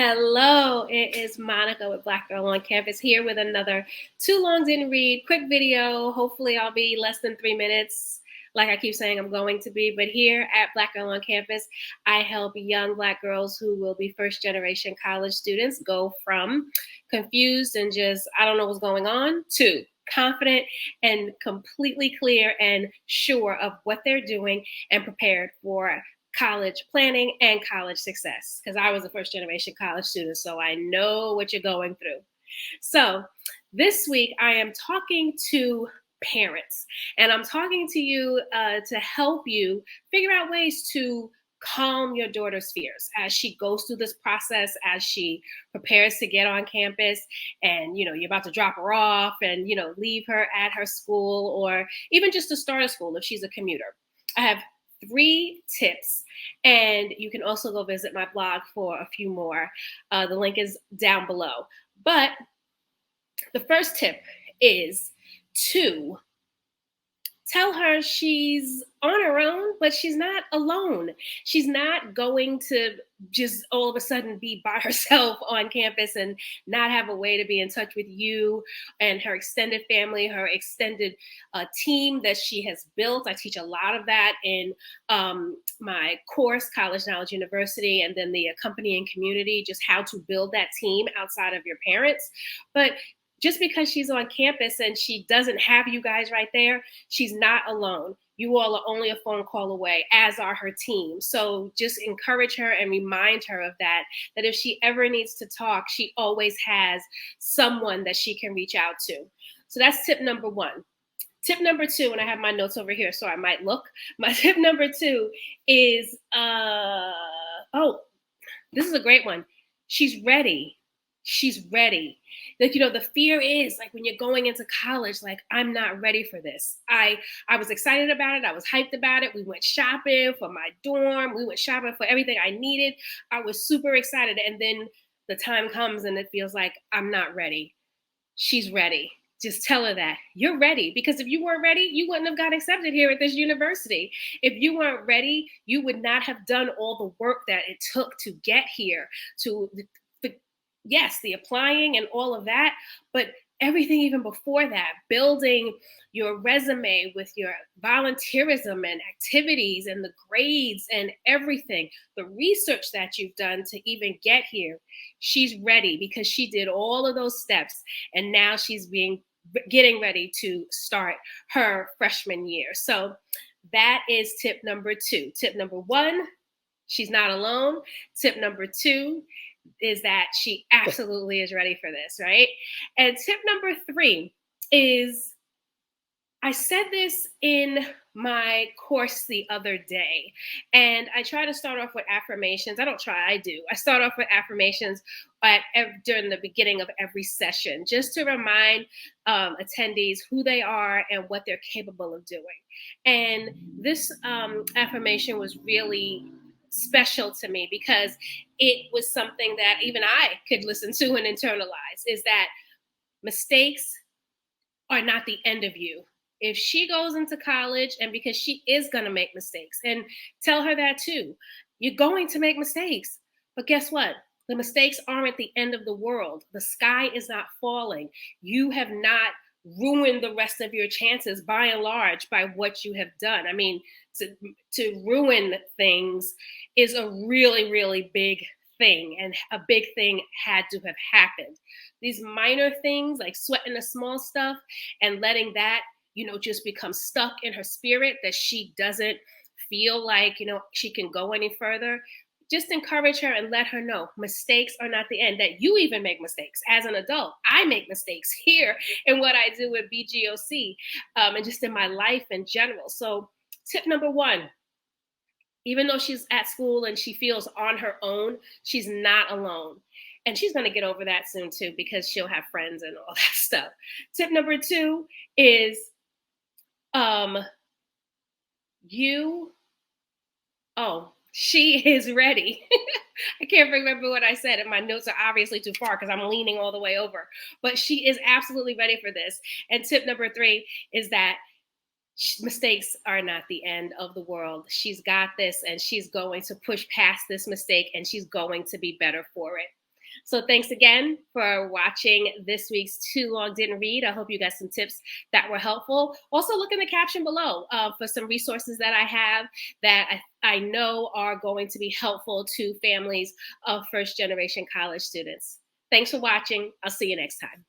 Hello, it is Monica with Black Girl on Campus here with another Too Long Didn't Read quick video. Hopefully I'll be less than 3 minutes like I keep saying I'm going to be. But here at Black Girl on Campus, I help young Black girls who will be first generation college students go from confused and just, I don't know what's going on, to confident and completely clear and sure of what they're doing and prepared for college planning and college success, because I was a first generation college student, so I know what you're going through. So this week I am talking to parents, and I'm talking to you to help you figure out ways to calm your daughter's fears as she goes through this process, as she prepares to get on campus, and you're about to drop her off and leave her at her school, or even just to start a school if she's a commuter. I have 3 tips, and you can also go visit my blog for a few more. The link is down below. But the first tip is to tell her she's on her own, but she's not alone. She's not going to just all of a sudden be by herself on campus and not have a way to be in touch with you and her extended family, her extended team that she has built. I teach a lot of that in my course, College Knowledge University, and then the accompanying community, just how to build that team outside of your parents. But just because she's on campus and she doesn't have you guys right there, she's not alone. You all are only a phone call away, as are her team. So just encourage her and remind her of that if she ever needs to talk, she always has someone that she can reach out to. So that's tip number 1. Tip number 2, and I have my notes over here, so I might look. My tip number 2 is, this is a great one. She's ready. She's ready. The fear is like when you're going into college, like, I'm not ready for this. I was excited about it. I was hyped about it. We went shopping for my dorm. We went shopping for everything I needed. I was super excited. And then the time comes and it feels like I'm not ready. She's ready. Just tell her that you're ready, because if you weren't ready, you wouldn't have got accepted here at this university. If you weren't ready, you would not have done all the work that it took to get here, yes, the applying and all of that, but everything even before that, building your resume with your volunteerism and activities and the grades and everything, the research that you've done to even get here. She's ready because she did all of those steps, and now she's getting ready to start her freshman year. So that is tip number 2. Tip number 1, she's not alone. Tip number 2 is that she absolutely is ready for this, right? And tip number 3 is, I said this in my course the other day, and I try to start off with affirmations. I do. I start off with affirmations during the beginning of every session, just to remind attendees who they are and what they're capable of doing. And this affirmation was really special to me because it was something that even I could listen to and internalize, is that mistakes are not the end of you. If she goes into college, and because she is going to make mistakes, and tell her that too, you're going to make mistakes, but guess what? The mistakes aren't the end of the world. The sky is not falling. You have not ruined the rest of your chances by and large by what you have done. I mean, to ruin things is a really, really big thing, and a big thing had to have happened. These minor things, like sweating the small stuff and letting that, just become stuck in her spirit, that she doesn't feel like, she can go any further. Just encourage her and let her know mistakes are not the end, that you even make mistakes as an adult. I make mistakes here in what I do with BGOC and just in my life in general. So tip number 1, even though she's at school and she feels on her own, she's not alone. And she's going to get over that soon too, because she'll have friends and all that stuff. Tip number 2 is she is ready. I can't remember what I said, and my notes are obviously too far because I'm leaning all the way over. But she is absolutely ready for this. And tip number 3 is that mistakes are not the end of the world. She's got this, and she's going to push past this mistake, and she's going to be better for it. So thanks again for watching this week's Too Long Didn't Read. I hope you got some tips that were helpful. Also look in the caption below for some resources that I have that I know are going to be helpful to families of first-generation college students. Thanks for watching. I'll see you next time.